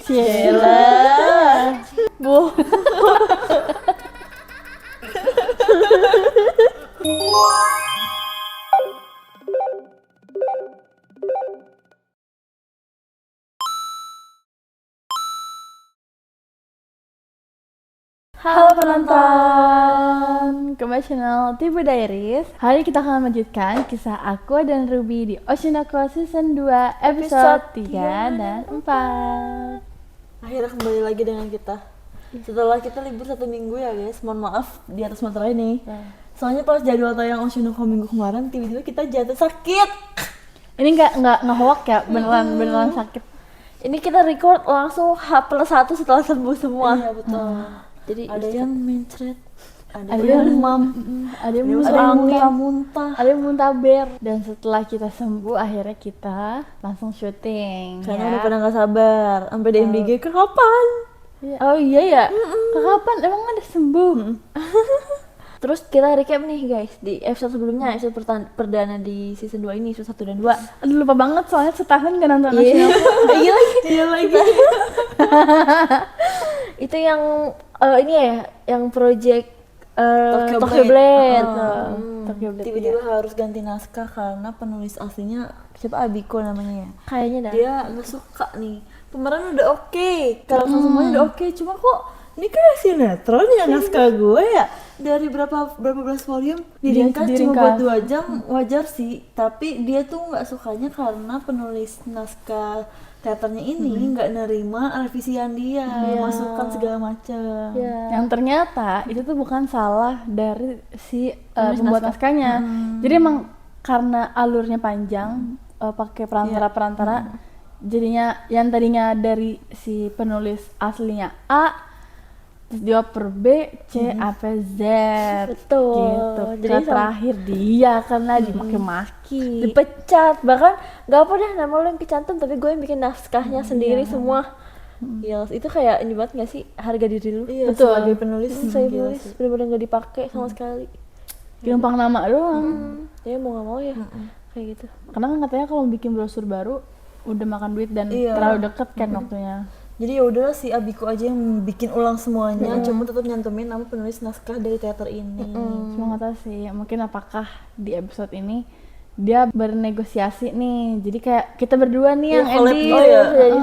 Cila. Bu. Halo penonton, kembali channel Tibu Diaries. Hari ini kita akan melanjutkan kisah Aqua dan Ruby di Ocean Aqua Season 2 episode 3 dan 4. Akhirnya kembali lagi dengan kita setelah kita libur 1 minggu ya guys. Mohon maaf di atas materai ini. Soalnya pas jadwal tayang Ocean Aqua minggu kemarin tiba-tiba kita jatuh sakit. Ini nggak hoax ya, beneran sakit. Ini kita record langsung H+1 setelah sembuh semua. Iya betul. Jadi Ada yang mencret, ada yang yang demam, ada yang muntah-muntah. ada yang muntaber. Dan setelah kita sembuh akhirnya kita langsung syuting. Karena ya. udah pada nggak sabar, sampai DMBG kapan? Oh iya ya, kapan emang ada sembuh? terus kita recap nih guys di episode sebelumnya, episode perdana di season 2 ini, episode 1 dan 2. Aduh lupa banget soalnya setahun gak nonton Ocean Aqua. Iya lagi. Itu yang ini ya, yang project Tokyo Tokyo Blade. Blade. Tokyo Blade, Tiba-tiba harus ganti naskah karena penulis aslinya siapa, Abiko namanya ya. Kayaknya dah. Dia nggak suka nih, pemeran udah oke, karakter semuanya udah oke, cuma kok ini kayak sinetron ya naskah gue ya, dari berapa belas volume diringkas cuma buat 2 jam. Wajar sih, tapi dia tuh nggak sukanya karena penulis naskah teaternya ini nggak nerima revisian dia, masukan segala macam. Yang ternyata itu tuh bukan salah dari si pembuat naskahnya. Jadi emang karena alurnya panjang, pakai perantara-perantara, jadinya yang tadinya dari si penulis aslinya A, terus dioper B, C, sampai Z. Betul. Gitu. Jadi Terakhir dia karena dimaki-maki. dipecat, bahkan nggak apa deh nama lo yang kecantum tapi gue yang bikin naskahnya sendiri semua. Gila, itu kayak ini banget nggak sih harga diri lu? Iya, Betul. sebagai penulis Saya gila nulis sih. bener-bener nggak dipakai sama sekali. Gampang nama doang. Ya mau nggak mau ya kayak gitu. Karena kan katanya kalau bikin brosur baru udah makan duit dan Iya. terlalu deket kan waktunya. Jadi ya udahlah si Abiko aja yang bikin ulang semuanya, cuma tetap nyantumin nama penulis naskah dari teater ini. Cuma nggak tahu sih, mungkin apakah di episode ini dia bernegosiasi nih, jadi kayak kita berdua nih yang collab edit. gitu ya. Jadi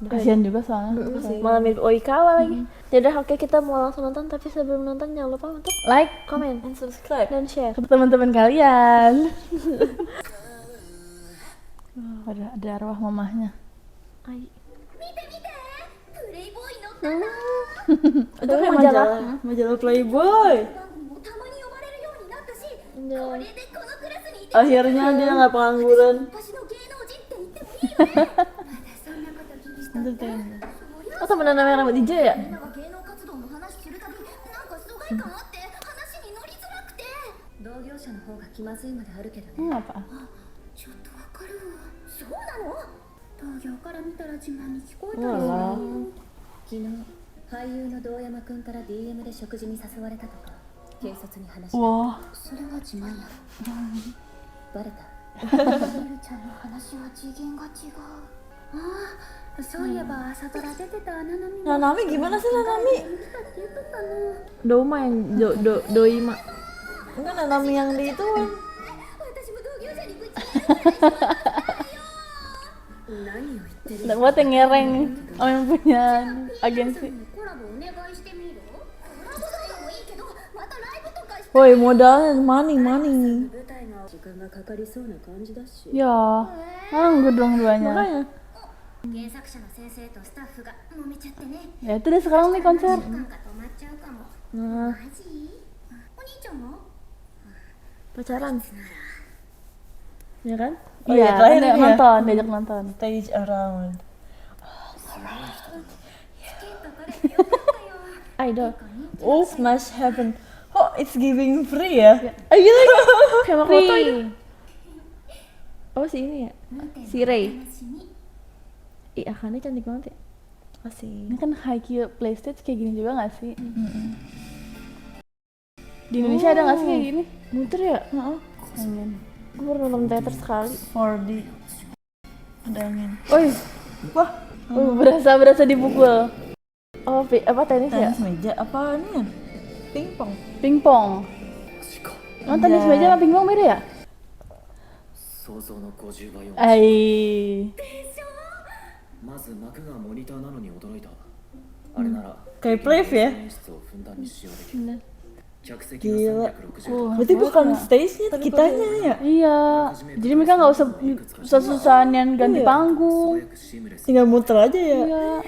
Kasian juga soalnya. malah mirip Oikawa lagi. Yaudah oke, kita mau langsung nonton, tapi sebelum nonton jangan lupa untuk Like komen And subscribe. dan share. ke teman-teman kalian. Ada arwah mamahnya. Ay. Itu kayak majalah Playboy. Akhirnya dia nggak pengangguran. Oh temenan namanya rambut hijau ya? Apa? 昨日俳優の堂山くんから DM で食事に誘われたとか警察に話した。 Wah, それは自慢や。バレた。ゆるちゃんの話は次元が違う。ああ、そういえば朝ドラ出てたナナミが Nanami gimana sih Nanami? 来たって言っとったの。 Doma yang Doima. Enggak, Nanami yang di itu. 私も同業者にぶち切れてしまったよ。何を言ってる。 nggak buat yang ngereng oh yang punya agensi. コラボお願いしてみる。コラボ動画もいいけど、またライブとかして Woi, modalnya money. 舞台が時間がかかりそうな感じだし。 Ya, nganggur dong duanya. Makanya. 原作者の先生とスタッフが揉めちゃってね。 Ya itu deh sekarang nih konser. 時間が止まっちゃうかも。 Nah, マジ？お兄ちゃんも？ pacaran. Ya kan? Oh Iya, iya, terakhir kan ini ya. nonton, diajak nonton. Stage around. チケット取れてよかったよ。 Idol. Oh, Smash Heaven. Oh, it's giving free ya? Ah gila lagi. Kayak Makoto itu. Free. Oh si ini ya? Si Rei. 楽しみ。 Ih, Akane cantik banget ya. Masih. Ini kan Haikyuu Playstage kayak gini juga gak sih? Di Indonesia ada gak sih kayak gini? Muter ya? Pengen. Gue baru nonton teater sekali. 4D. Ada angin. Oi, Wah, Berasa dipukul. Oh, apa tenis ya? Tenis meja apa ini ya? Pingpong. Pingpong. マジか Emang tenis meja sama pingpong beda ya? 想像の50倍を Ai. まず幕がモニターなのに驚いたあれなら Kayak Play ya? 演出をふんだんに使用できる客席 Gila. が360度 Berarti bukan stage-nya, kitanya ya? Iya. Jadi mereka nggak usah susah-susahan yang ganti 素 panggung. 早くシームレス Tinggal muter aja ya. Iya.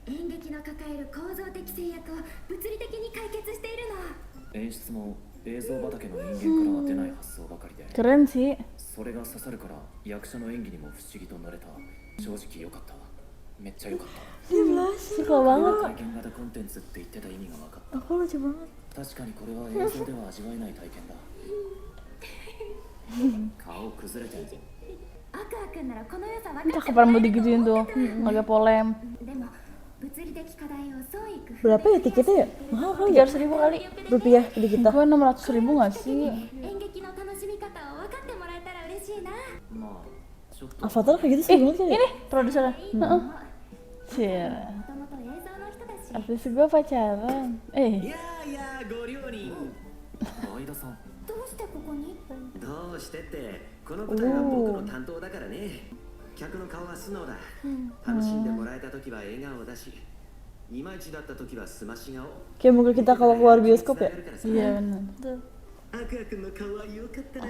演劇の抱える構造的制約を物理的に解決しているの。演出も映像畑の人間からは出ない発想ばかりで Keren sih. それが刺さるから役者の演技にも不思議と乗れた正直良かっためっちゃ良かった Suka banget. 体験型コンテンツって言ってた意味が分かっ Aku lucu banget. た確かにこれは映像では味わえない体験だ顔崩れてんぞアクア君ならこの良さ分か Cakep rambut digituin tuh. Agak polem. でも物理的課題を創意工夫 Berapa ya tiketnya ya? Mahal kali ya? 300.000 kali. Rupiah di kita. Gue 600.000 nggak sih? 演劇の楽しみ方を分かってもらえたら嬉しいな。まあちょっと Avatar kayak gitu sih banget kali ya? Ini produsernya. Cie. もともと映像の人だし。 Artis gue pacaran. いやいやご両人相田さんどうしてここに？どうしてってこの舞台は僕の担当だからね客の顔は素直だ楽しんでもらえた時は笑顔だしいまいちだった時はすまし顔 Kayak mungkin kita kalau keluar bioskop ya? Iya benar. アクア君の顔は良かったな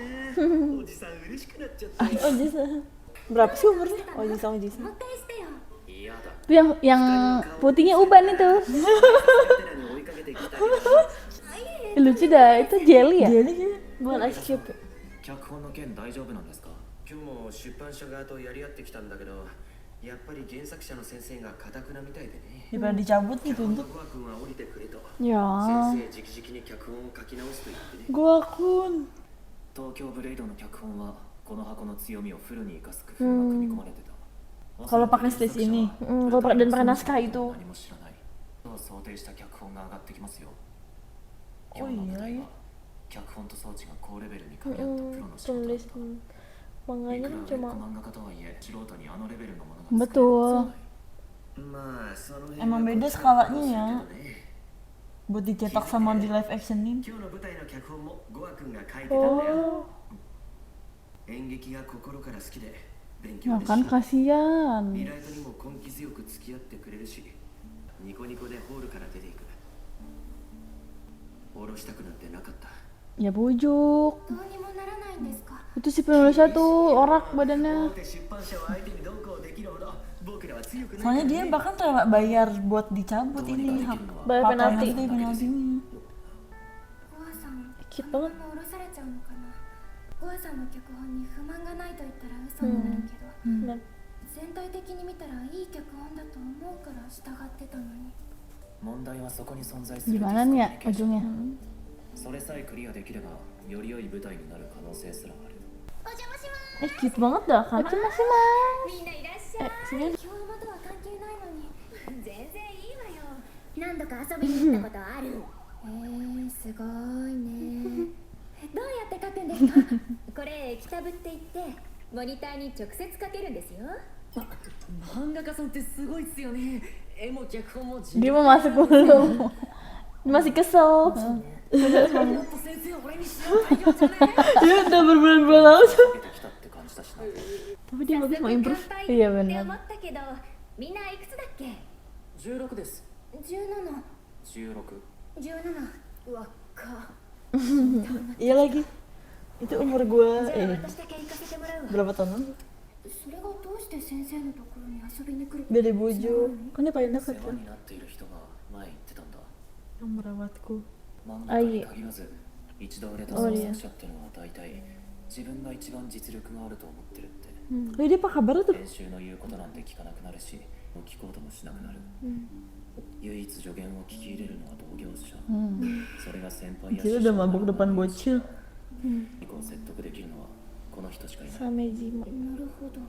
おじさん嬉しくなっちゃった Oh Jisa. Berapa sih umurnya? Oh Jisa, oh Jisa. 持ってしてよ。嫌だ Itu yang putihnya uban itu. テラに追いかけてきたけど Lucu dah. Itu jelly ya? Jelly kayaknya. Bukan ice cube. 脚本の件大丈夫なんですか今日も出版社側とやり合ってきたんだけどやっぱり原作者の先生が堅くなみたいでね Daripada dicabut 脚 gitu 本の untuk コア君は降りてくれと Ya. 先生直々に脚本を書き直すと言ってね Gua akun. 東京ブレイドの脚本はこの箱の強みをフルに生かす工夫が組み込まれてた Kalau pakai stage ini. Kalau pakai dan pakai naskah itu. 何も知らないと想定した脚本が上がってきますよ Oh 今日の舞 iya 台 ya. は脚本と装置が高レベルに掛け合ったプロの仕事だ Penulis い manganya く kan ら売れっ子 cuma 漫画家とはいえ素人にあのレベルのものが Betul. まあその辺 Emang は beda こう skalanya しい ya. けどね Buat dicetak sama di live actionin. 今日の舞台の脚本もゴア君が書いてたんだよ 演劇が心から好きで勉強 Ya で kan リ kasihan. ライトにも根気強く付き合ってくれるしニコニコでホールから出ていく降ろしたくなんてなかった Ya bujuk. どうにもならないんですか。 Itu si penulisnya tuh orak badannya. 大手出版社を相手にどうこうできるほど僕らは強くない Soalnya dia bahkan rela bayar buat dicabut ini hak Bayar penalti. penaltinya. ゴアさん、 Cute この banget. まま降ろされちゃうのかな。ゴアさんの脚本に不満がないと言ったら嘘になるけど、 Dan 全体的に見たらいい脚本だと思うから従ってたのに。問題はそこに存在する Gimana nih ya ディスコミュニケーション ujungnya? それさえクリアできればより良い舞台になる可能性すらあるお邪魔しま cute banget dah kan. Oke masih mas. す。みんないらっしゃい。今日まとは関係ないのに。全然いいわよ。何度か遊びに行ったことある。すごいね。どうやって書くんですか。これ液タブって言ってモニターに直接書けるんですよ。漫画家さんってすごいっすよね。絵も脚本も自 Dia mau masuk dulu. Masih kesel. 分の先生俺にしよう大丈夫じゃない Dia udah berbulan-bulan lalu. 出てきたって感じだしな Tapi dia bagus mau improve. 乾杯 Iya って benar. 思ったけど、みんないくつだっけ16です ？17。 16 17。わっか。 Iya lagi. Itu umur gua じゃあ私だけ行かせてもらうわ。 berapa tahun? それがどうして先生のところに遊びに来る Beda bujuk. Kan dia paling 世 dekat 話 kan. になっている人が前言ってたんだ Yang merawatku. 漫画家に限らず一度売れた創作者ってのは大体自分が一番実力があると思ってるって Oh, dia apa kabarnya tuh? 編集の言うことなんて聞かなくなるし聞こうともしなくなる、唯一助言を聞き入れるのは同業者、それが先輩や Dia udah mabuk depan bocil. アビコを説得できるのはこの人しかいない Samejima. なるほど。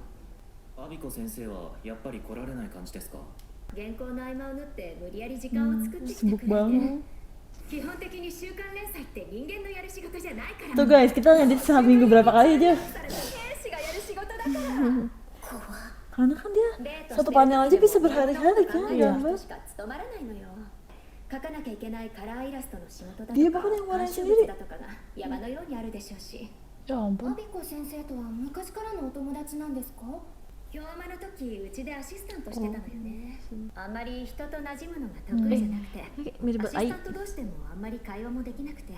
アビコ先生はやっぱり来られない感じですか原稿の合間を縫って無理やり時間を作ってきて Sibuk くれて、 banget. 基本的に週刊連載って人間のやる仕事じゃないから Tuh guys, kita ngedit seminggu berapa kali aja. された兵士がやる仕事だから。Karena kan dia デート satu してる panel 時 aja でも bisa 面倒なこと berhari-hari 考 kan えてる gambar. 人しか務まらないのよ。描かなきゃいけないカラーイラストの仕事だとか Dia bahkan yang warnain 監修 sendiri. 物だとかが山のようにあるでしょうし。 Ya ア ampun. ビコ先生とは昔からのお友達なんですか？京アマの時うちでアシスタントしてたのよね。あんまり人と馴染むのが得意じゃなくて、 Mirip アシス Ai. タント同士でもあんまり会話もできなくて、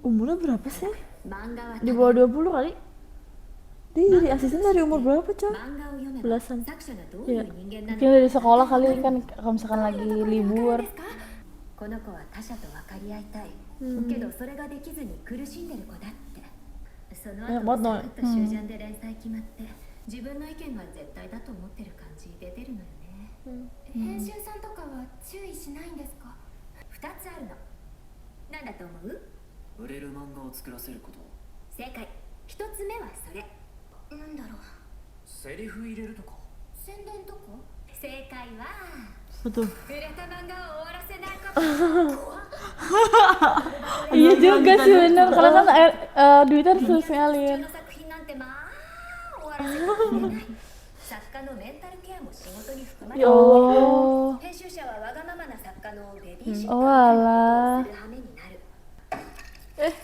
Umurnya berapa sih? 漫画は Di bawah 20 kali. Dia jadi asisten dari umur berapa, Cak? 漫画を読めば Belasan. 作者がどういう人間なの Mungkin dari sekolah kali kan kalau misalkan lagi libur. この子は他者と分かり合いたい、けどそれができずに苦しんでる子だって。その後もサクッと終ジャンで連載決まって、自分の意見が絶対だと思ってる感じ出てるのよね。編集さんとかは注意しないんですか？2つあるの。なんだと思う？売れる漫画を作らせること。正解。1つ目はそれ。なんだろう。セリフ入れるとか。宣伝とか？正解は Betul. 売れた漫画を終わらせないこと。 Iya juga sih bener karena kan duitnya harus terus 普通 ngalir. の作品なんてまあ終わらせなきゃいけない。作家のメンタルケアも仕事に含まれている。 Oh. 編集者はわがままな作家のベビーシッター Oh を alah. する羽目になる。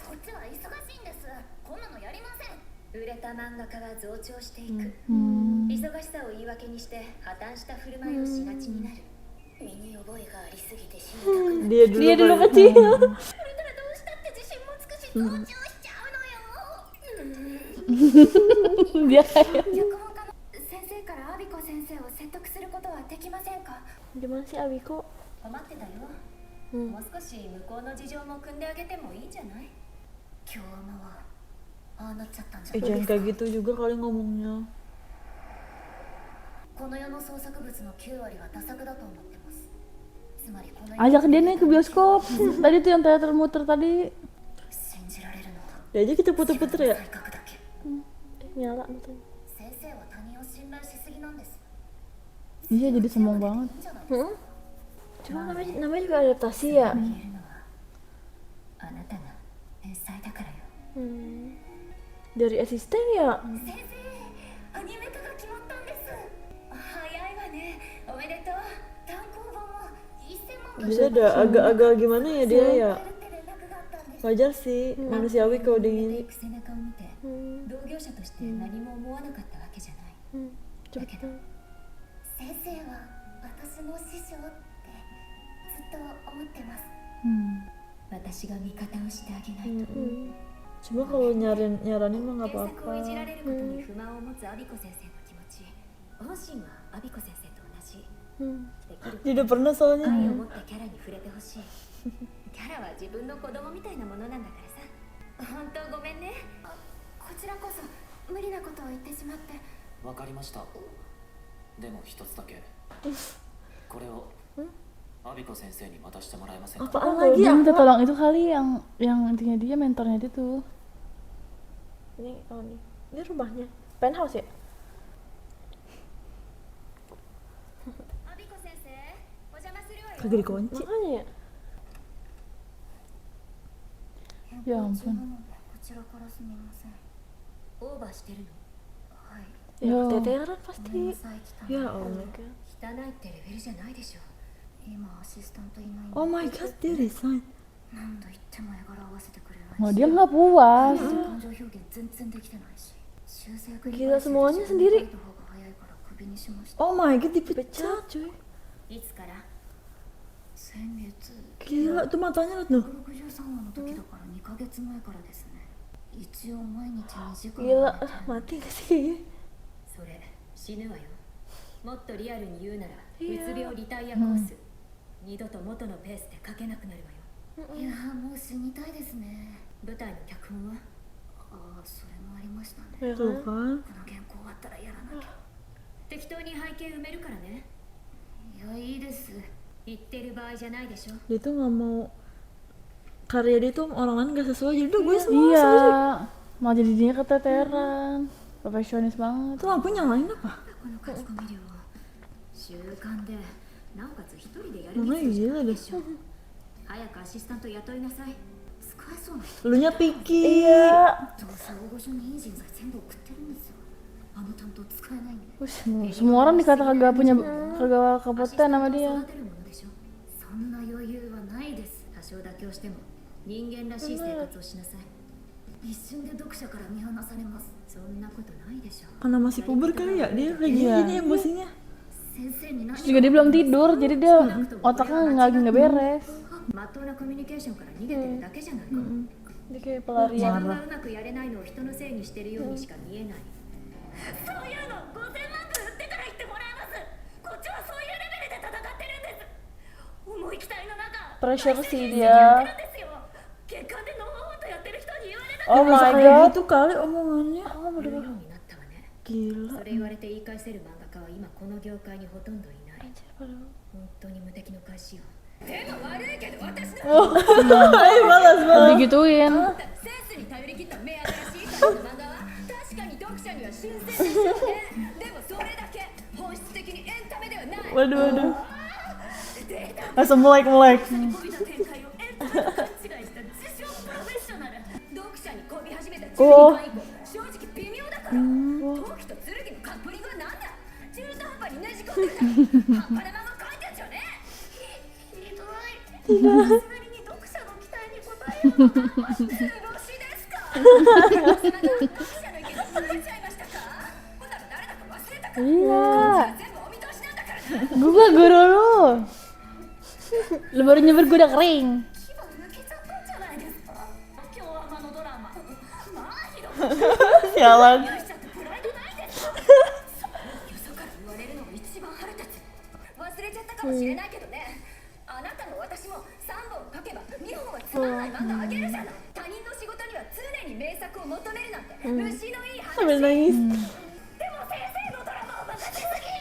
こっちは忙しいんです。こんなのやりません。売れた漫画家は増長していく。忙しさを言い訳にして破綻した振る舞いをしがちになる。身に覚えがありすぎて死にたくなる。 Dia dulu, Dia dulu paling- kecil. 売れたらどうしたって自信もつくし増長しちゃうのよ。 Dia kayak 脚本家の先生からアビコ先生を説得することはできませんか？ Gimana sih Abiko? 困ってたよ。もう少し向こうの事情も組んであげてもいいんじゃない？今日はああなっちゃったんじゃ Eh ない jangan kayak gitu juga kali ngomongnya. この世の創作物の9割はダ作だと思ってます。つまりこの世 ajak dia nih ke bioskop. Tadi tuh yang teater muter tadi. 信じられるのは Dia aja kita puter-puter ya. 才覚だけ。 Nyala nonton. 先生は他人を信頼しすぎなんです。 Iya jadi sombong banget. いいんじゃないですか？ Cuma namanya juga adaptasi ya. 言えるのはあなたが天才だからよ。 Dari asisten ya. 先生、アニメ化が決まったんです。早いわね。おめでとう。単行本も1000万 Bisa ada agak-agak gimana ya dia ya. って連絡があったんです。 Wajar sih, manusiawi kalau dia 出て gini. いく背中を見て、同業者として何も思わなかったわけじゃない。だけど、先生は私の師匠ってずっと思ってます。私が味方をしてあげないと。 Cuma kalau nyaranin mah nggak 原作をいじら apa-apa. れることに不満を持つアビコ先生の気持ち、本心はアビコ先生と同じ。できる Dia udah pernah soalnya. 愛を持ったキャラに触れてほしい。キャラは自分の子供みたいなものなんだからさ。本当ごめんね。こちらこそ無理なことを言ってしまって。わかりました。でも一つだけ。これをアビコ先生に渡してもらえませんか？ Apaan Kalau lagi dia ya? minta tolong itu kali yang intinya dia mentornya dia tuh. Ini oh nih. Ini rumahnya. Penthouse ya? アビコ先生、お邪魔するわよ。 Kagak dikunci. Makanya ya. Ya ampun. こちらからすみません。オーバーしてるの？はい。 Yo. Keteteran pasti. さい来た Ya Allah. 汚いってレベルじゃないでしょ。今アシスタントいないんで Oh my god, dia resign. 何度言っても絵柄合わせてくれない Oh し dia nggak puas. 感情表現全然できてないし修正繰り Gila semuanya sendiri. た方が早いからクビにしました Oh my god, dipecat cuy. いつから先月 Gila, tuh matanya liat tuh. 163話の時だから2ヶ月前からですね一応毎日2時間 Gila, は寝てる mati gak sih kayaknya? それ死ぬわよもっとリアルに言うならうつ病リタイアコース、二度と元のペースで書けなくなるわよいやもう死にたいですね舞台の脚本はああそれもありましたね Ya Tuh kan? kan. この原稿終わったらやらなきゃ適当に背景埋めるからねいやいいです言ってる場合じゃないでしょ Dia tuh nggak mau karya dia tuh orang lain gak sesuai, jadi udah gue semua Iya. sendiri. Mau jadi dia keteteran. Profesionis banget. Tuh lampu nyalain apa? この書き込み量習慣でなおかつ一人でやる Namanya 必要 gila で deh. しょ早くアシスタント雇いなさい使えそうな人 Lunya picky. Iya. どうせ大御所にいい人材全部送ってるんですよあの担当使えないんだよ。 Semua orang dikata kagak kompeten sama dia. 育てるものでしょ。そんな余裕はないです。多少妥協しても人間らしい生活をしなさい。一瞬で読者から見放されます。そんなことないでしょ。 Karena masih puber kali ya, dia lagi gini emosinya. 先生に何 Terus juga dia belum tidur, jadi dia otaknya nggak beres. まっとうなコミュニケーションから逃げてるだけじゃないか。 Dia kayak 自 pelarian. 分がうまくやれないのを人のせいにしてるようにしか見えない。そういうの5000万部売ってから言ってもらえます。こっちはそういうレベルで戦ってるんです。重い期待の中 Pressure sih やっ dia. てるんですよ。月間でのほほんとやってる人に言われな Oh Masa my kayak god. gitu kali omongannya. く言うようになったわね。 Gila. それ言われて言い返せる漫画家は今この業界にほとんどいない。本当に無敵の返しよ。でも悪いけど私の Digituin. センスに頼り切った目新しいタイプの漫画は確かに読者には新鮮でしょうね。でもそれだけ本質的にエンタメではない。 Waduh. データ Langsung melek-melek. にこびた展開をエンタメと勘違いした自称プロフェッショナル。読者にこび始めた12巻以降正直微妙だから。陶器と剣のカップリングは何だ。中途半端にねじ込んでるだ。半端なまま書いてんじゃねえ。ひどい。久しぶりに読者の期待に応えるのがよろしいですか。読者の意見届いちゃいましたか。ほんなら誰だか忘れたか。 Iya. 全部お見通しなんだからな。 Gua guru lu. Lu baru nyebur gue udah kering. 牙抜けちゃったんじゃないですか。今日はあのドラマ。まあひどい。 Sialan. 許しちゃってプライドないですか。よそから言われるのが一番腹立つ。忘れちゃったかもしれないけどね。あなたも私も3本書けば2本はつまらない漫画あげるじゃない。他人の仕事には常に名作を求めるなんて虫のいい話。 Sambil nangis. でも先生のドラマを任せすぎ。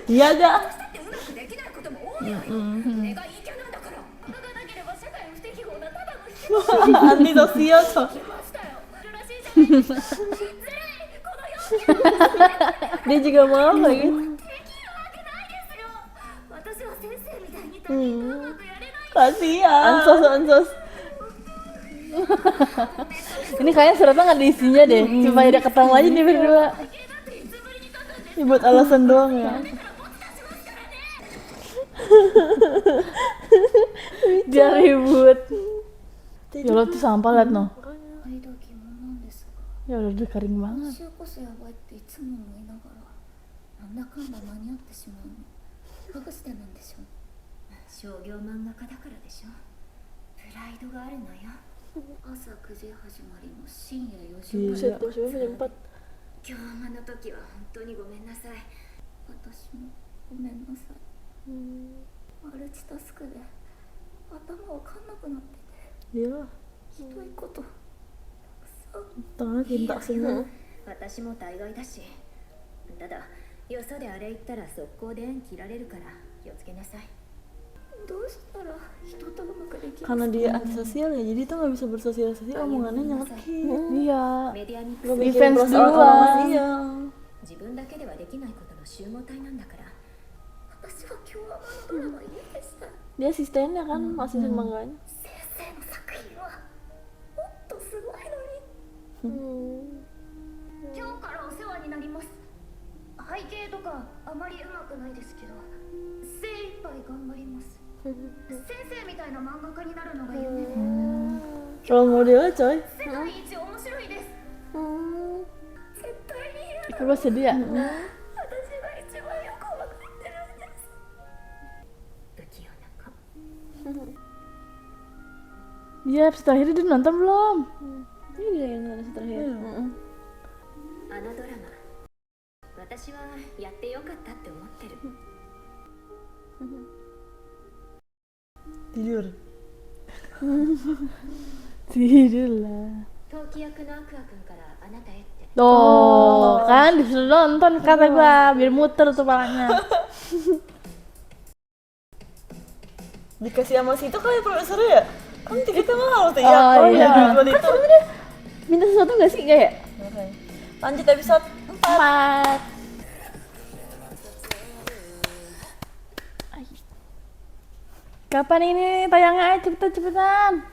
Iya dah. 私だってうまくできないことも多いわよ。根がいいキャなんだから。これがなければ社会不適合なただの人 Anti sosial tuh. 来ましたよ。るらしいじゃないですか。ずるい。この4 Dia juga mau lagi. できるわけないですよ。私は先生みたいに他人とうまくやれない。 Kasihan. Ansos. Ini kayaknya suratnya nggak ada isinya deh. Cuma ada ketemu aja nih berdua. Ini buat alasan doang ya. Dia ribut. Ya lo tuh sampah liat no. 毎度疑問なんですが、 Ya udah kering 今 banget. 週こそやばいっていつも思いながら、なんだかんだ間に合ってしまうの。どうしてなんでしょう。商業漫画家だからでしょ。プライドがあるのよ。朝9時始まりの深夜4時まで。 Buset, jam 4. 今日の時は本当にごめんなさい。私もごめんなさい。マルチタスクで頭わかんなくなってて、 Iya. ひどいことたくさん。 Tangannya tinta semua. 私も大概だし、ただよそであれ言ったら速攻で縁切られるから気をつけなさい。どうしたら人とうまくできる。 Karena dia antisosial ya, jadi tuh nggak bisa bersosialisasi, omongannya nyelekit. Iya. メディアに Defense Orang duluan. iya. 自分だけではできないことの集合体なんだから。私は今日はドラマいいでした。 Dia asistennya kan, asisten mangganya. 先生の作品はもっとすごいのに。今日からお世話になります。背景とかあまりうまくないですけど、精一杯頑張ります。先生みたいな漫画家になるのが夢で、 Role model coy. 世界一面白いです。絶対に言う。 Itu gue sedih ya. 私が一番よくわかってるんです。不器用な子。 Iya, episode terakhir dia nonton belum? Ini dia yang nonton terakhir. あのドラマ、私はやってよかったって思ってる。 Tidur. Tidur lah. 陶器役のアクア君からあなたへって。 Tuh, kan disuruh nonton kata gua biar muter tuh palanya. Dikasih sama situ kali profesornya ya? Kan tiketnya mahal tuh ya. Oh, iya. Buat itu. Minta sesuatu nggak sih? Nggak ya? Lanjut episode 4. 4. Kapan ini tayangnya? Ayo cepetan.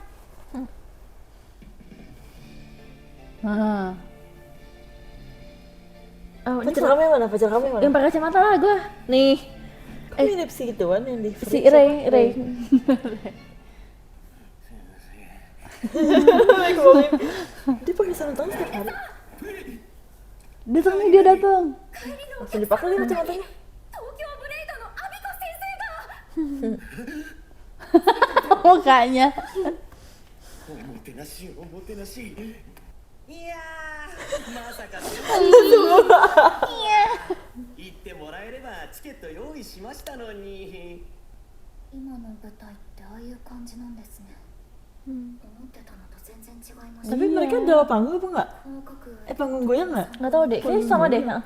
Heeh. Oh, ini Pacar kamu yang mana? Pacar kamu yang mana? yang pakai kacamata lah gue. Nih, Kok mirip si gituan yang di si Ray. Dia pakai sarung tangan setiap hari. Datang nih, dia datang. Langsung dipakai nih kacamatanya. 東京ブレイドのアビコ先生が Mukanya. おもてなしおもてなし。いやーまさか言ってもらえればチケット用意しましたのに。今の舞台ってああいう感じなんですね、思ってたのと全然違いました Tapi mereka ada panggung apa enggak? この角 Panggung goyang enggak? Nggak tahu deh, kayaknya sama deh. Nah.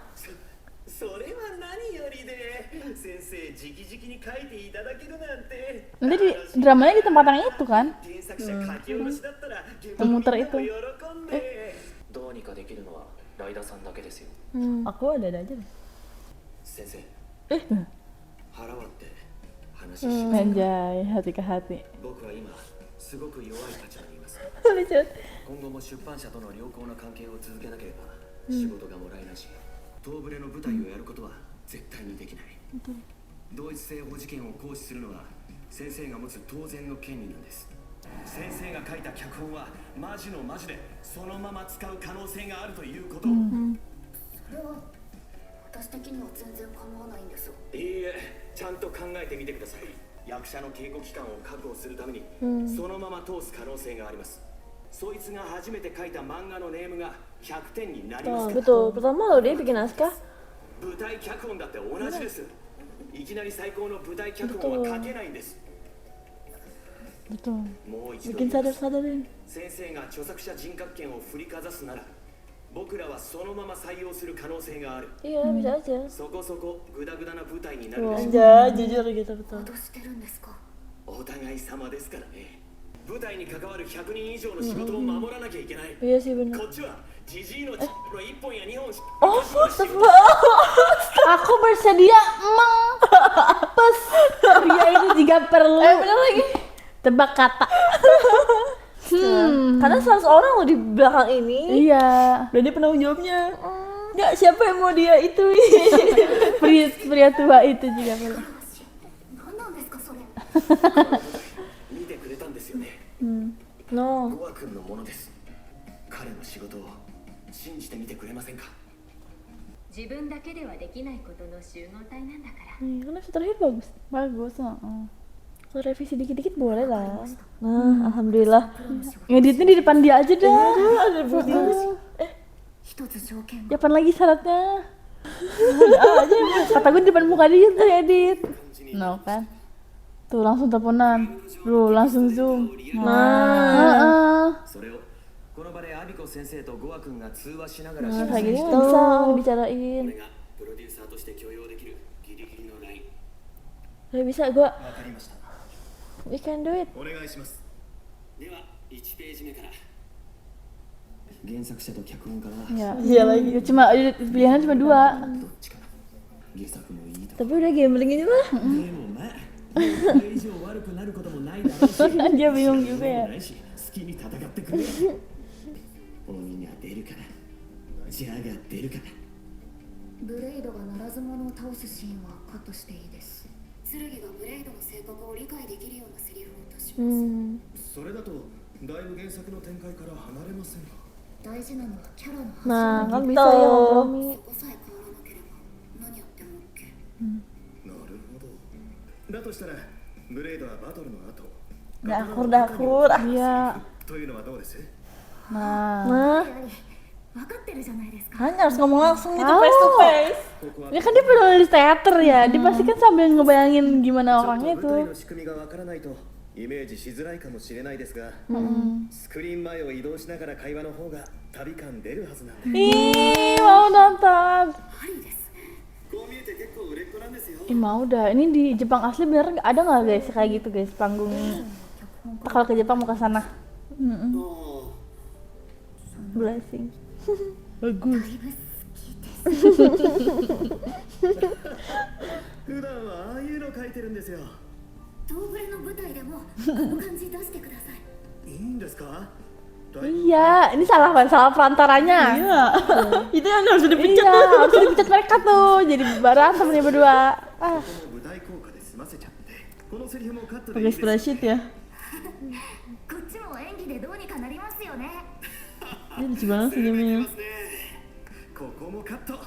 それは何よりで先生直々に書いていただけるなんて。 Nanti di dramanya di tempat yang itu kan? 原作者書き下ろしだったら現 Memutar みんな itu. も喜んで。どうにかできるのはライダーさんだけですよ。 Aku ada aja deh. 先生 Eh, 腹割って話します。 Anjay, hati ke hati. 僕は今すごく弱い立場にいます。 Lucu. 今後も出版社との良好な関係を続けなければ仕事がもらえないし、東ブレの舞台をやることは絶対にできない。同一性保持権を行使するのは先生が持つ当然の権利なんです。先生が書いた脚本はマジのマジでそのまま使う可能性があるということを。それは私的には全然構わないんです。いいえ、ちゃんと考えてみてください。役者の稽古期間を確保するために、そのまま通す可能性があります。そいつが初めて書いた漫画のネームが100点になります Oh, から。 betul. Pertama lo dia bikin naskah. 舞台脚本だって同じです。いきなり最高の舞台脚本は書けないんです。 Betul. もう一度 Bikin sadar-sadarin. 先生が著作者人格権を振りかざすなら、僕らはそのまま採用する可能性がある。 Iya, bisa aja. そこそこグダグダな舞台になるでしょう。 aja jujur gitu betul. 脅してるんですか？お互い様ですからね。舞台に関わる100人以上の仕事を守らなきゃいけない。 Iya sih benar. こっちはジジイの1本や2本し Oh, Aku bersedia mampus pria itu jika perlu. bener lagi. Tebak kata. Karena 100 orang lo di belakang ini. Iya. Dan dia penanggung jawabnya. Enggak, siapa yang mau dia itu? Pria tua itu jika perlu. 何なんですかそれ？見てくれたんですよね。 No. ゴア君のものです。彼の仕事を信じてみてくれませんか。自分だけではできないことの集合体なんだから。 Karena terakhir bagus. Bagus. Kalau revisi dikit-dikit boleh lah. Nah, alhamdulillah. Ngeditnya di depan dia aja dah. Ada bagus. 一つ条件が Kapan lagi syaratnya? Kata gue di depan muka dia tuh edit. No kan? Tuh langsung teleponan. Bro, langsung zoom. Nah. それをこの場でアビコ先生とゴア君が通話しながら Nah, 修 kayak 正 gini して kan bisa こ dibicarain. れがプロデューサーとして許容できるギリギリのライン。 Kayak bisa gua. わかりました。 We can do it. お願いします。では1ページ目から原作者と脚本家は Ya. Iya lagi. Cuma pilihannya cuma 2. どっちかな。原作もいいと。 Tapi udah gambling ini mah. でもまあこれ以上悪くなることもないだろうし Dia bingung juga ya. ないし好きに戦ってくれ。鬼が出るからジャガ出るから。ブレイドがならず者を倒すシーンはカットしていいです。剣がブレイドの性格を理解できるようなセリフを足します。それだとだいぶ原作の展開から離れませんか。大事なのはキャラの発 Nah, 信 kan bisa ya kompromi. そこさえ変わらなければ何やっても OK。なるほど。だとしたらブレイドはバトルの後 Dakur-dakur. Iya. というのはどうです。 Nah. Nah, 分かってるじゃないですか。 hanya harus ngomong langsung gitu Tahu. face to face. ここは Ini kan dia penulis teater ya. Dia pasti kan sambil ngebayangin gimana ちょっ orangnya と舞台 tuh. の仕組みがわからないとイメージしづらいかもしれないですが、スクリーン前を移動しながら会話の方が旅感出るはずなんで。 Ih, mau nonton. こう見えて結構売れっ子なんですよ。 Ih, mau dah. Ini di Jepang asli bener ada nggak guys kayak gitu guys panggung? Ntar kalau ke Jepang mau ke sana. Blessing. Bagus. 普段はああいうの書いてるんですよ。東ブレの舞台でもこの感じ出してください。いいんですか。Iya, ini salah perantaranya. Iya. Itu yang harus dipencet Iya, tuh. harus dipecat mereka tuh. Jadi berantem nih berdua. 舞 Ah, 台効果で済ませちゃってこのセリフもカットで Pakai いいですか spreadsheet ya. こっちも演技でどうにかなりますよね。 Ini lucu banget senyumnya. ねここもカットカ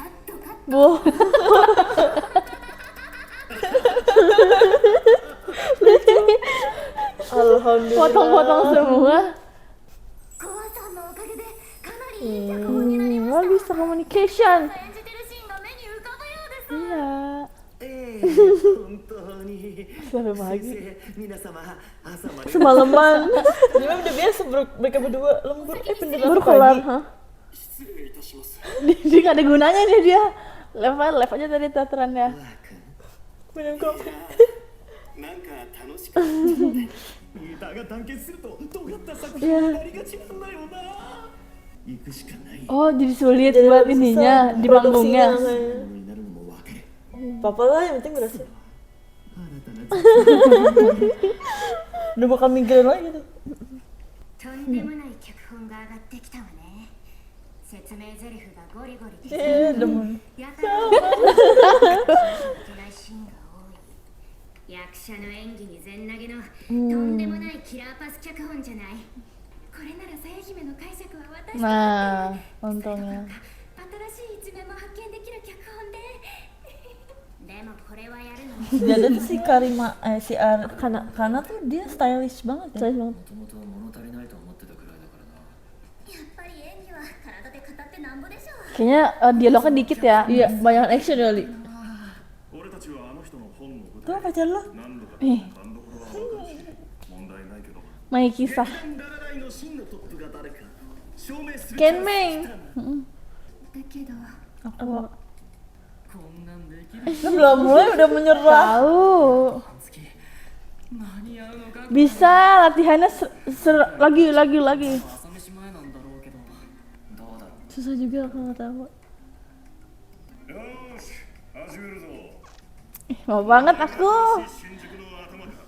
ットカッ bu. Alhamdulillah. Potong-potong semua. ト。コアさんのおかげでかなりいい脚本になりま Wah し bisa communication. た。演じてるシーンが目に浮かぶようです。 Iya. ええ本当に Sampai pagi. 先生皆様朝まで Semalaman. Ini mah udah biasa mereka berdua lembur. Beneran Baru pagi. kelar, hah? 失礼いたします Dia nggak ada gunanya nih dia. Live aja tadi teaterannya. Minum kopi. なんか楽しかっただが団結すると尖った作品になりがちなんだよな行くしかない Oh, jadi sulit buat ininya di panggungnya. ものになるのも分かる Papa lah yang penting berhasil. 新たな Udah bakal migrain lagi tuh. とんでもない脚本が上がってきたわね。説明台詞がゴリゴリでUdah mulai. やたらいけないシーンが多い。役者の演技に全投げのとんでもないキラーパス脚本じゃない。これならさや姫の解釈は私と Nah, untungnya. 新しい一面も発見できる脚本で。でもこれはやるの。 Jadi tuh si Karima, si Kana tuh dia stylish banget ya. Stylish banget. もともと物足りないと思ってたくらいだからなやっぱり演技は体で語ってなんぼでしょう。 Kayaknya dialognya dikit ya. Iya, banyak action kali. 俺たちはあの人の本の舞 Tuh 台 pacar lo. 何度かえ何度ほどは分かるし問題ないけど Mai kisah. ララライの真のトップが誰か証明する Kenmeng. だけど。こんなんできる Belum mulai udah menyerah. Tahu. 月間に合うのか Bisa latihannya lagi. 朝飯前なんだろうけどどうだろう Susah juga kalau nggak tahu. よーし始めるぞ Mau banget aku. 新宿の頭か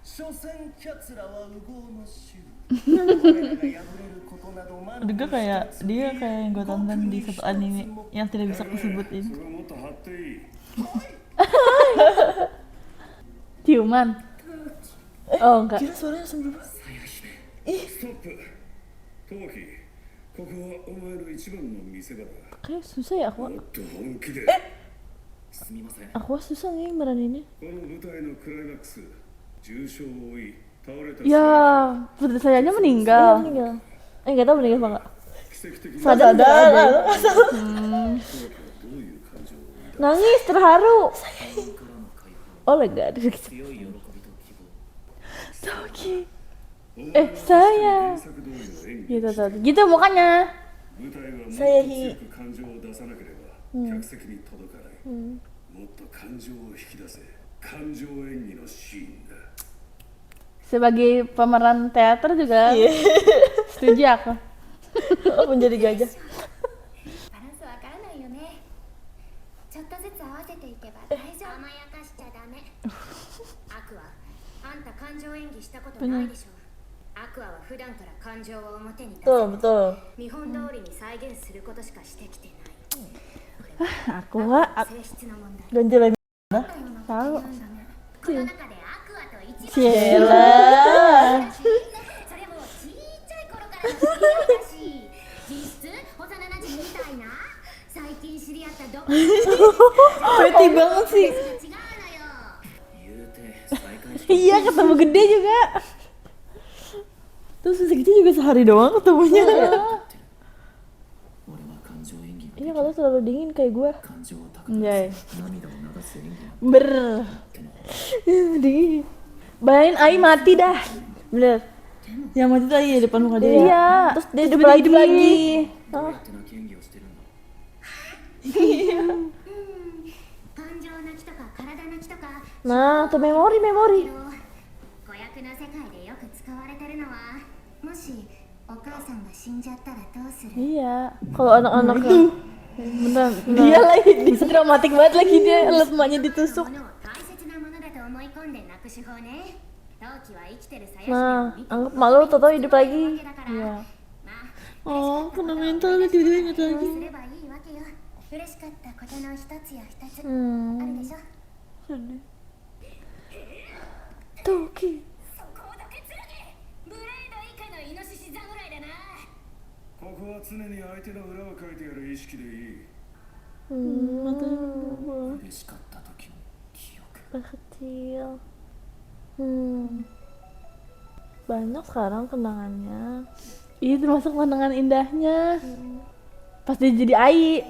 所詮奴らは無謀の衆 Juga kayak dia kayak yang gue tonton di satu anime yang tidak bisa kusebutin. それをもっと張っていい Ciuman. Oh enggak. Gila suaranya langsung berubah. ストップトモキここはお前の一番の見せ場だ Kayak susah ya aku. もっと本気で、すみません Aku susah nih meraninnya. この舞台のクライマックス重傷を負い倒れた Ya, putri sayanya Iya meninggal. meninggal. Nggak tahu meninggal apa nggak. 奇跡的に Sadar. どういう感情を Nangis terharu. からの解放 Oh lega. 強い喜びと希望 Toki. 抱い Saya. 原作通りの演技 Gitu tuh. Gitu mukanya. 舞台はもっとsaya強く感情を出さなければ客席に届かない、もっと感情を引き出せ感情演技のシーンだ Sebagai pemeran teater juga setuju aku. Menjadi gajah. バランスわからないよね。ちょっとずつ合わせていけば大丈夫。甘やかしちゃダメ。アクア、あんた感情演技したことないでしょ。アクアは普段から感情を表に出 Betul, す。 betul. 見本通りに再現することしかしてきてない。 Aku nggak 性質の問題。 Ganti lagi. tahu. この中でアクアと一番 Cila. それもちっちゃい頃からの知り合いだし、実質幼馴染みたいな。最近知り合ったどこ Pretty banget sih. 違うのよ。言うて再会し Iya, ketemu gede juga. Terus segitu juga sehari doang ketemunya. 俺は感情演技 Ini kalau terlalu dingin kayak gue. 感情を高 Anjay. 涙を流す演技 Ber. Dingin. Bayangin Ai mati dah. Bener. Yang mati tuh iya depan muka dia. Iya. Terus dia Terus hidup lagi. hidup lagi. どうやって泣き演技をしてるんだ感情泣きとか体泣きとか。 Nah, tuh memori. 子役の世界でよく使われてるのは、もしお母さんが死んじゃったらどうする？ Iya. Kalau anak-anaknya. Bener. Dia lagi bisa dramatik banget lagi dia liat emaknya ditusuk. 物を大切なものだと思い込んで泣く手法ね。陶器は生きてる鞘師 Nah, を見て anggap malu tau-tau hidup わ lagi. けだから Iya. まあ Oh, kena mental dia tiba-tiba ingat す lagi. ればいいわけよ。嬉しかったことの一つや二つ、 Hmm. あるでしょ。 Toki. そこだけ剣、ブレード以下のイノシシ侍だな。ここは常に相手の裏をかいてやる意識でいい。 嬉しかった時の記憶。 Kecil. Banyak sekarang kenangannya. Iya termasuk pandangan indahnya. Pas dia jadi Ai.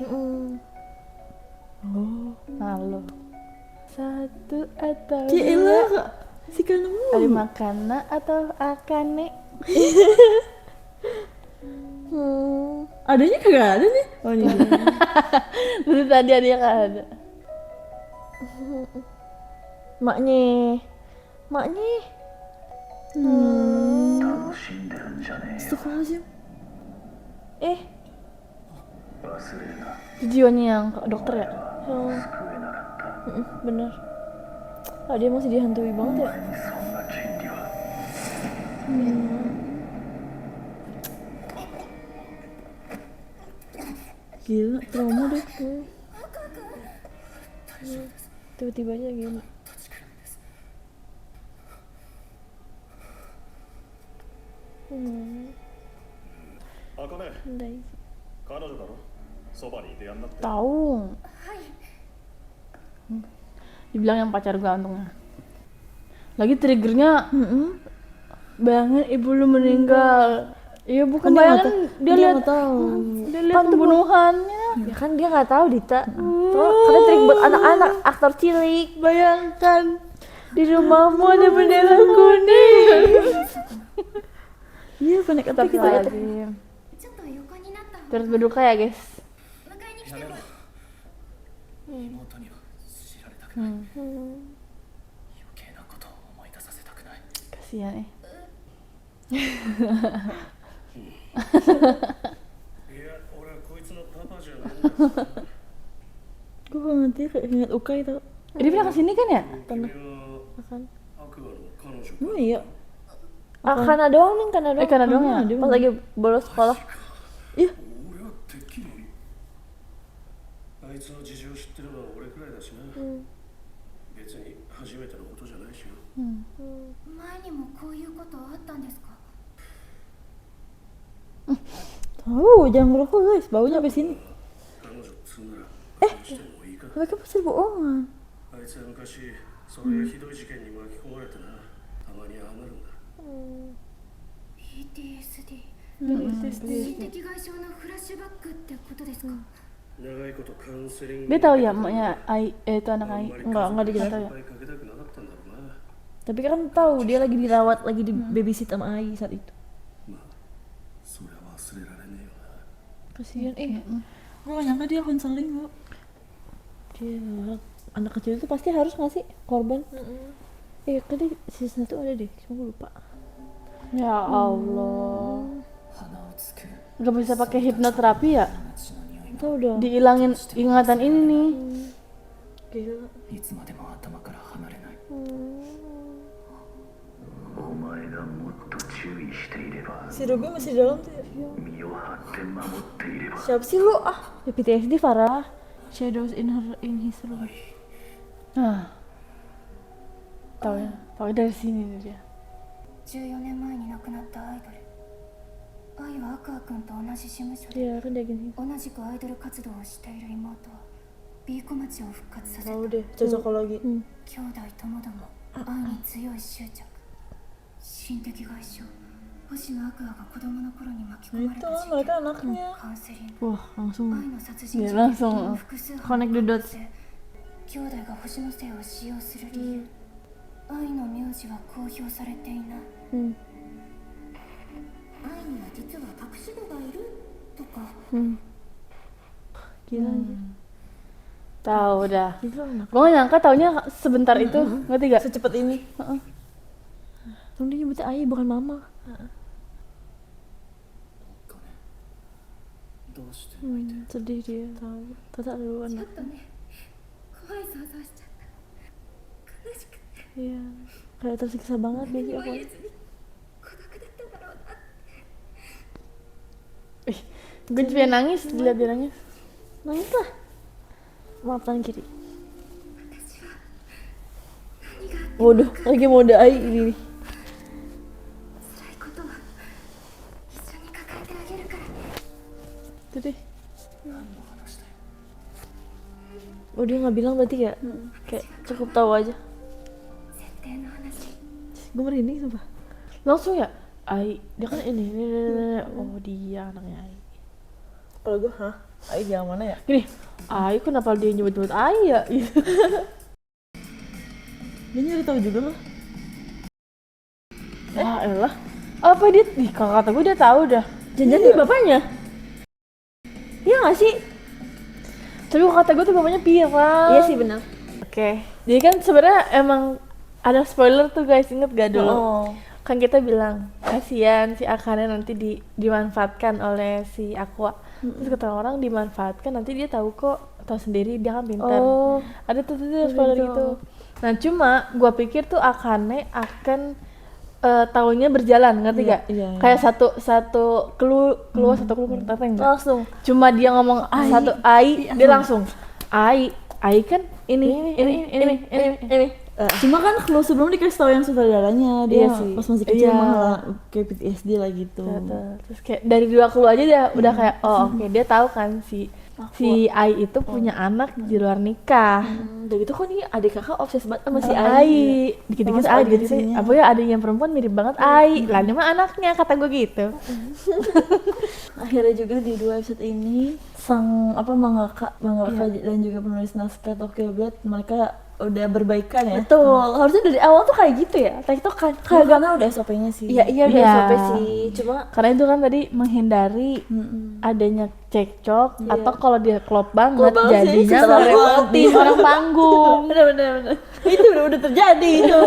Malu. Satu atau dua. Kak. Si Kana Ada Makana atau Akane? adanya kagak ada nih. Oh ini. Dulu tadi ada yang ada. Maknya. Astagfirullahaladzim. Itu jiwanya yang dokter ya? Bener. Ah, dia masih dihantui banget ya. Gila, trauma deh. Tiba-tiba aja gini. Daisy. 彼女だろ、そばにいてやんなって。 Tahu. Dibilang yang pacar gue untungnya. Lagi triggernya, bayangin ibu lu meninggal. Iya bukan bayangin dia lihat nggak tahu. dia lihat pembunuhannya. Ya kan dia nggak tahu Dita. Terus karena trik buat anak-anak aktor cilik. Bayangkan di rumahmu ada bendera kuning. Iya, panik attack kita. Astagfirullahaladzim. ちょっと横になった方 Terus berduka ya guys. 迎えに来ても妹には知られたくない。余計なことを思い出させたくない。 Kasihan いや、俺はこいつのパパじゃないんだ。 Gue kalau nanti kayak ingat Ukai tau. Dia pernah kesini kan ya? 君はアクアの彼女か。 Emang iya? Karena doang nih, karena doang. Karena doang ya? Pas lagi bolos sekolah. 俺はてっきりあいつの事情知ってるのは俺くらいだしな、別に初めてのことじゃないしよ。前にもこういうことあったんですか？ Tahu, jangan ngerokok guys, baunya sampai sini. 彼女っつうなら話してもいいか。 Mereka pasti bohongan. あいつは昔そういうひどい事件に巻き込まれてな、たまにああなるんだ。 PTSD 心的外傷のフラッシュバックってことですか？長いことカウンセリング Dia tahu ya maknya Ai itu anak Ai. Enggak dijelasin. Tahu ya. かけたくなかったんだろうな。 Tapi kan tahu dia lagi dirawat, lagi di babysit sama Ai saat itu. まあそれは忘れられねえよな。 Kasihan, gue gak nyangka dia konseling kok. Dia anak kecil itu pasti harus ngasih korban. Kan di season 1 ada deh, cuma gue lupa. Ya Allah. 鼻をつく Gak bisa pakai hipnoterapi ya? 血の匂い Tahu dong. Dihilangin ingatan ini nih. Gila. いつまでも頭から離れない お前がもっと注意していれば、 Si Ruby masih di dalam tuh ya. 身を張って守っていれば。 Siapa sih lu? Ya PTSD Farah. Shadows in his room. Nah. Tahu ya? Tahu dari sini nih dia. 14年前に亡くなったアイドル愛はアクア君と同じ事務所で Iya kan dia gini. 同じくアイドル活動をしている妹はビーコ町を復活させた Tahu deh, cocokologi. 兄弟ともども愛に強い執着心的外傷星野アクアが子供の頃に巻き込まれ Itu た lah 事 mereka 件 anaknya. カウンセリング Wah, langsung 愛の殺人 Dia 事 langsung 件の複数 connect the dots. 兄弟が星の姓を使用する理由、愛の名字は公表されていない、愛には実は隠し子がいるとか Gila aja. Tahu dah. Gila anak. Gue gak nyangka taunya sebentar itu. Ngerti gak? Secepat ini. Tunggu dia nyebutnya Ai bukan mama. どうして Sedih dia. Tahu. Tata lu ちょ anak. っとね怖い想像しちゃった悲しくて Iya. kayak tersiksa banget dia sih aku. Gue juga nangis dilihat dia nangis. Nangis lah. Maaf tangan kiri. Waduh, lagi mode AI ini nih. 辛いことは一緒に抱えてあげるからね。 Itu deh. Oh dia nggak bilang berarti ya? Kayak cukup tahu aja. 設定の話 Gue merinding sumpah. Langsung ya, Ai, dia kan ini. Oh dia anaknya Ai. Kalau gue, hah? Ai yang mana ya? Gini, Ai kenapa dia nyebut-nyebut Ai ya? Gitu. Dia nyari tahu juga loh. Ah elah. Apa dia? Nih kalau kata gue dia tahu dah. Jangan dia bapaknya? Iya nggak sih? Tapi kalau kata gue tuh bapaknya viral. Iya sih benar. Oke. Jadi kan sebenarnya emang ada spoiler tuh guys, inget gak dulu? Oh. Kan kita bilang kasihan si Akane nanti dimanfaatkan oleh si Aqua. Terus kata orang dimanfaatkan nanti dia tahu sendiri dia kan pintar. Oh. Ada tuh spoiler gitu. Nah cuma gua pikir tuh Akane akan tahunnya berjalan, ngerti Iya, gak? iya. Kayak satu keluar satu keluar enggak? Langsung. Cuma dia ngomong satu Ai, dia langsung Ai kan ini. Cuma kan kalau sebelum dikasih tahu yang sutradaranya dia Iya sih. pas masih kecil Iya. malah kayak PTSD lah gitu. Terus kayak dari 2 clue aja udah kayak oke, dia tahu kan si Ai itu punya anak di luar nikah. Udah gitu kok nih adik kakak obses banget sama si Ai, Ai. dikit-dikit Sama Ai, si dikit-dikit agensinya. apa ya adanya yang perempuan mirip banget Ai. Lah ini mah anaknya kata gue gitu. Akhirnya juga di 2 episode ini sang mangaka dan juga penulis naskah Tokyo Blade mereka udah berbaikan ya. Betul, harusnya dari awal tuh kayak gitu ya. TikTok kan Karena udah SOP-nya sih. Iya udah Iya. SOP sih. Cuma Karena itu kan tadi menghindari adanya cekcok atau kalau dia klop banget Klop banget sih, jadinya setelah ngerepotin orang panggung. bener. Itu udah terjadi itu.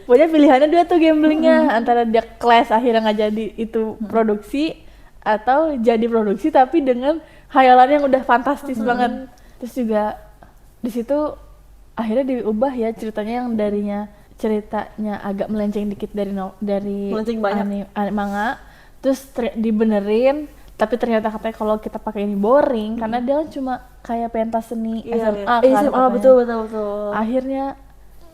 Pokoknya pilihannya dia tuh gamblingnya antara dia clash akhirnya nggak jadi itu produksi atau jadi produksi tapi dengan hayalan yang udah fantastis banget. Terus juga di situ akhirnya diubah ya ceritanya yang ceritanya agak melenceng dikit dari Melenceng banyak. manga, terus dibenerin tapi ternyata katanya kalau kita pakai ini boring karena dia kan cuma kayak pentas seni SMA kan SMA katanya. betul. Akhirnya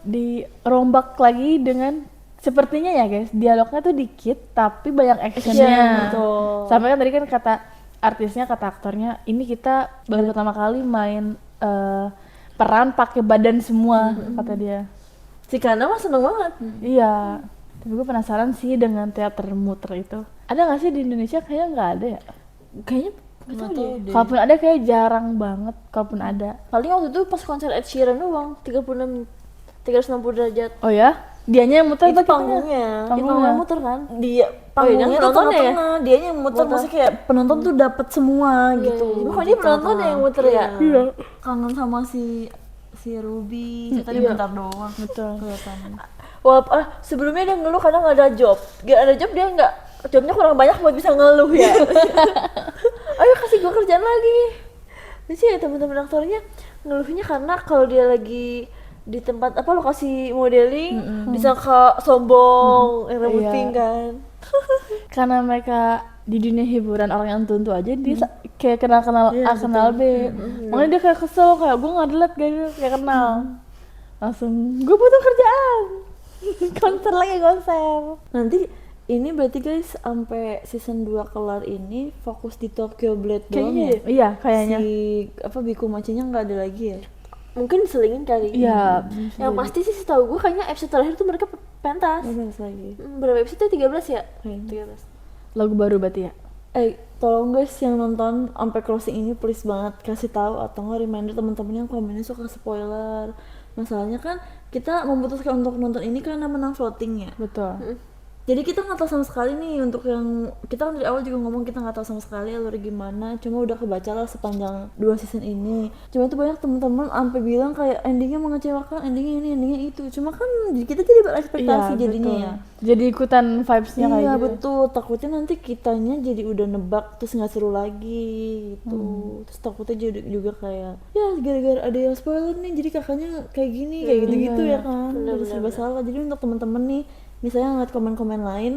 dirombak lagi dengan sepertinya ya guys dialognya tuh dikit tapi banyak actionnya. betul. Sampai kan tadi kan kata artisnya kata aktornya ini kita baru pertama kali main peran pakai badan semua kata dia. Si Kana mah seneng banget. Iya. Tapi gue penasaran sih dengan teater muter itu. Ada nggak sih di Indonesia? Kayaknya nggak ada ya. Kayaknya Nggak tahu deh. Kalaupun ada kayak jarang banget. Kalaupun ada. paling waktu itu pas konser Ed Sheeran doang 360 derajat. Oh ya? Dianya yang muter Itu apa kitanya? panggungnya. Itu Panggungnya. panggungnya muter kan? Dia yang panggungnya tuh penontonnya ya? tengah-tengah, dianya yang muter maksudnya kayak penonton tuh dapat semua gitu. Cuma kok dia penonton yang muter ya? Iya. Kangen sama si Ruby, tadi iya. bentar doang. Betul. Kelihatannya. Sebelumnya dia ngeluh karena nggak ada job. Gak ada job dia jobnya kurang banyak buat bisa ngeluh ya. Ayo kasih gue kerjaan lagi. Jadi ya teman-teman aktornya ngeluhnya karena kalau dia lagi di tempat lokasi modeling disangka sombong, rebutin kan. Karena mereka di dunia hiburan orang yang tuntu aja dia kayak kenal A kenal B. Makanya dia kayak kesel kayak gue nggak delete kayak kenal. Langsung gue butuh kerjaan. konser. Nanti ini berarti guys sampai season 2 kelar ini fokus di Tokyo Blade doang Kayaknya ya? iya kayaknya. Si Biku Machinya nggak ada lagi ya? Mungkin diselingin kali. Iya. Yang pasti sih setahu gue kayaknya episode terakhir tuh mereka pentas. Nggak ada lagi. Berapa episode tuh? 13 ya? 13. Lagu baru berarti ya. Tolong guys yang nonton sampai closing ini please banget kasih tahu atau nggak reminder teman-teman yang komennya suka spoiler. Masalahnya kan kita memutuskan untuk nonton ini karena menang voting ya. Betul. Jadi kita nggak tahu sama sekali nih untuk yang kita kan dari awal juga ngomong kita nggak tahu sama sekali alur gimana, cuma udah kebaca lah sepanjang 2 season ini. Cuma tuh banyak teman-teman sampai bilang kayak endingnya mengecewakan, endingnya ini, endingnya itu. Cuma kan kita jadi berekspektasi Iya, jadinya betul. ya. Jadi ikutan vibes-nya kayak Iya gitu. betul, takutnya nanti kitanya jadi udah nebak terus nggak seru lagi gitu. Terus takutnya juga kayak ya gara-gara ada yang spoiler nih jadi kakaknya kayak gini kayak gitu-gitu ya kan. Udah serba salah. Jadi untuk temen-temen nih misalnya ngeliat komen-komen lain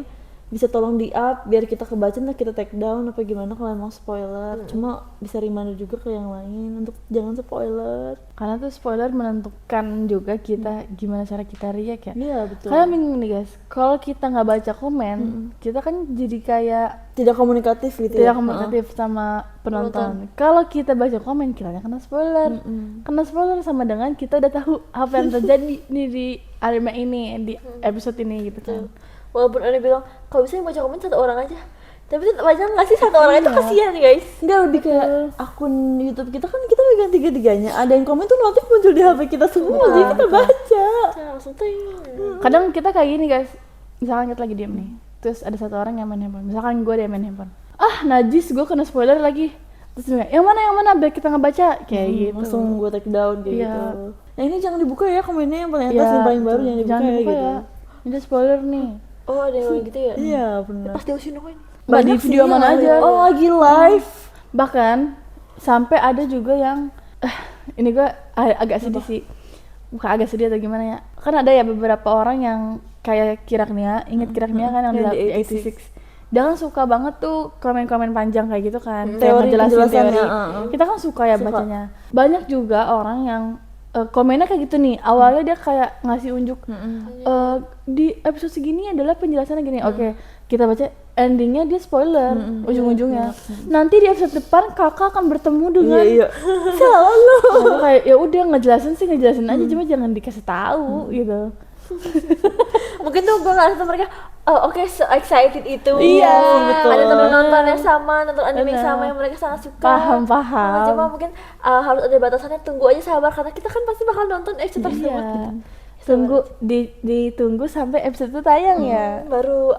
bisa tolong di up biar kita kebaca ntar kita take down apa gimana kalau emang spoiler. Cuma bisa reminder juga ke yang lain untuk jangan spoiler. Karena tuh spoiler menentukan juga kita gimana cara kita react ya. Iya betul. Kalian bingung nih guys, kalau kita nggak baca komen, kita kan jadi kayak Tidak komunikatif gitu tidak ya. komunikatif sama penonton. Kalau kita baca komen, kiranya kena spoiler. Kena spoiler sama dengan kita udah tahu apa yang terjadi nih di anime ini, di episode ini gitu kan. Walaupun ada bilang kalau bisa yang baca komen 1 orang aja, tapi tetap aja nggak sih 1 orang itu kasihan guys. Enggak lebih kayak akun YouTube kita kan kita megang 3-3-nya. Ada yang komen tuh notif muncul di HP kita semua jadi kita baca. Nah, langsung ting. Kadang kita kayak gini guys, misalkan kita lagi diem nih, terus ada 1 orang yang main handphone, misalkan gue dia main handphone, najis gue kena spoiler lagi, terus dia, yang mana biar kita ngebaca kayak gitu. Langsung gue take down kayak Iya. gitu. Nah ini jangan dibuka ya komennya yang paling atas Iya, yang paling baru betul. jangan dibuka, ya. Ini spoiler nih. Oh ada yang gitu ya? Iya benar. Pasti usin koin. Nggak di video mana aja. Oh lagi live. Bahkan sampai ada juga yang ini gue agak sedih sih, bukan agak sedih atau gimana ya, kan ada ya beberapa orang yang kayak Kiraknia, inget Kiraknia kan yang di 86. Dia kan suka banget tuh komen-komen panjang kayak gitu kan, kayak Teori ngejelasin penjelasannya, teori. Kita kan suka ya bacanya. Banyak juga orang yang komennya kayak gitu nih, awalnya dia kayak ngasih unjuk di episode segini adalah penjelasannya gini. Oke, kita baca endingnya dia spoiler ujung-ujungnya. Nanti di episode depan kakak akan bertemu dengan Salah lu. aku kayak ya udah ngejelasin aja, cuma jangan dikasih tahu gitu. Mungkin tuh gue nggak tahu mereka oke so excited itu. Iya, betul. Ada temen nonton yang sama, nonton anime yang sama yang mereka sangat suka. Paham. Cuma mungkin harus ada batasannya, tunggu aja sabar karena kita kan pasti bakal nonton episode tersebut gitu. Tunggu ditunggu sampai episode itu tayang ya. Baru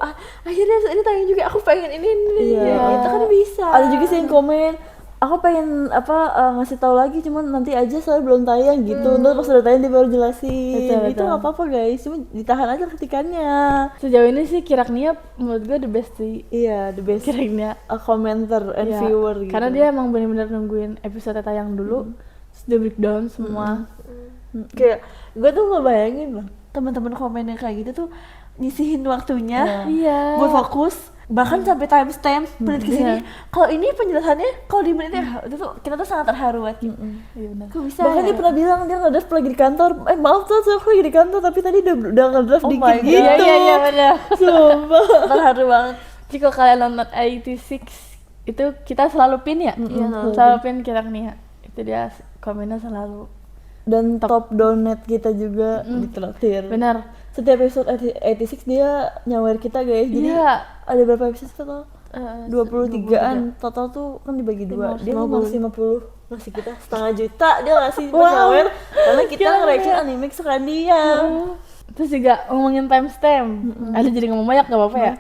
akhirnya ini tayang juga, aku pengen ini. Iya. Itu kan bisa. Ada juga sih yang komen, aku pengen ngasih tahu lagi cuman nanti aja soalnya belum tayang gitu. Ntar pas udah tayang dia baru jelasin. Betul. Itu nggak apa-apa guys, cuma ditahan aja ketikannya. Sejauh ini sih Kiraknia menurut gue the best sih. Iya, the best Kiraknia commenter and Iya, viewer gitu. karena dia emang benar-benar nungguin episode tayang dulu, terus dia breakdown semua. Kayak gue tuh ngebayangin loh teman-teman komen yang kayak gitu tuh nyisihin waktunya Iya. buat fokus, bahkan sampai timestamp menit kesini. Kalau ini penjelasannya kalau di menitnya itu tuh kita tuh sangat terharu banget. Iya benar. Kok bisa? Bahkan ya? dia pernah bilang dia nge-draft lagi di kantor. Maaf tuh aku lagi di kantor tapi tadi udah nge-draft dikit my God. gitu. Iya benar. Sumpah. terharu banget. Jadi kalau kalian nonton 86 itu kita selalu pin ya, selalu pin Kiraknia. Itu dia komennya selalu. Dan top donate kita juga ditraktir. Benar. Setiap episode 86 dia nyawer kita guys. Jadi Iya. ada berapa episode total? 23an total tuh kan dibagi 2. Dia ngasih 50, ngasih kita setengah juta dia ngasih buat nyawer karena kita nge-reaction anime kesukaan dia. Terus juga ngomongin timestamp. Ada jadi ngomong banyak gak apa-apa ya.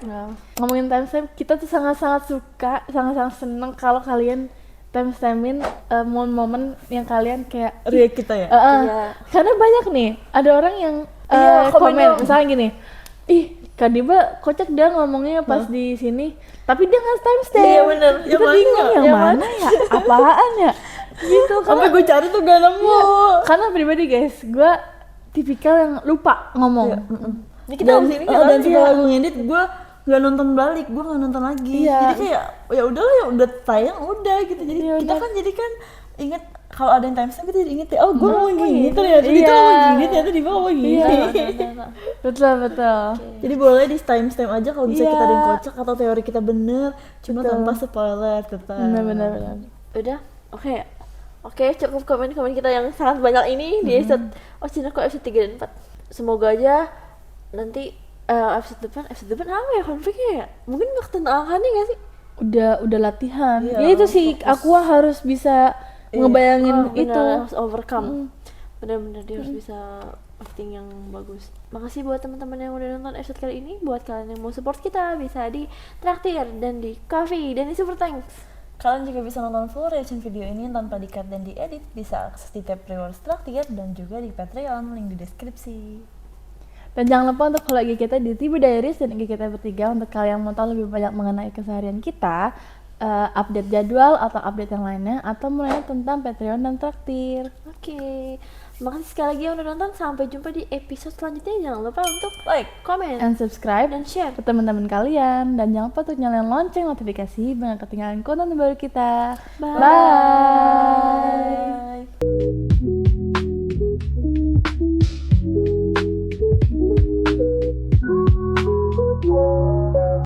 Ngomongin timestamp, kita tuh sangat-sangat suka, sangat-sangat seneng kalau kalian timestampin momen-momen yang kalian kayak React kita ya. karena banyak nih ada orang yang komen misalnya gini, ih Kak Diba kocak dia ngomongnya pas di sini tapi dia nggak timestamp. Iya bener. Kita bingung yang mana ya, apaan ya gitu. Sampai gue cari tuh gak nemu. Karena pribadi guys, gue tipikal yang lupa ngomong. Ini kita Dan, di sini dan setelah gue ngedit gue nggak nonton balik, gue nggak nonton lagi. Iya. Jadi kayak ya udahlah ya udah tayang udah gitu. Jadi Iya, kita udah. kan jadi kan inget kalau ada yang timestamp kita jadi inget ya, oh gue ngomong gini gitu. ternyata itu Iya. ngomong gini ternyata di bawah ngomong gini. Betul. Jadi boleh di timestamp aja kalau misalnya Iya. kita ada yang kocak atau teori kita bener, cuma tanpa spoiler tetap. Benar. udah oke cukup komen-komen kita yang sangat banyak ini di episode Oshinoko episode 3 dan 4. Semoga aja nanti episode depan apa ya konfliknya ya? Mungkin nggak tentang angkanya nggak sih? Udah latihan. Iya, Ya itu sih aku harus bisa ngebayangin itu. Harus overcome. Bener-bener dia harus bisa acting yang bagus. Makasih buat teman-teman yang udah nonton episode kali ini. Buat kalian yang mau support kita bisa di Traktir dan di Coffee dan di Super Thanks. Kalian juga bisa nonton full reaction video ini tanpa di-cut dan diedit. Bisa akses di tab rewards Traktir dan juga di Patreon, link di deskripsi. Dan jangan lupa untuk follow IG kita di Tibu Diaries dan IG kita bertiga untuk kalian mau tahu lebih banyak mengenai keseharian kita, update jadwal atau update yang lainnya, atau mulai tentang Patreon dan Traktir. Oke. Makasih sekali lagi yang udah nonton. Sampai jumpa di episode selanjutnya. Jangan lupa untuk Like, comment, And subscribe dan share. ke teman-teman kalian. Dan jangan lupa untuk nyalain lonceng notifikasi biar nggak ketinggalan konten baru kita. Bye. Bye.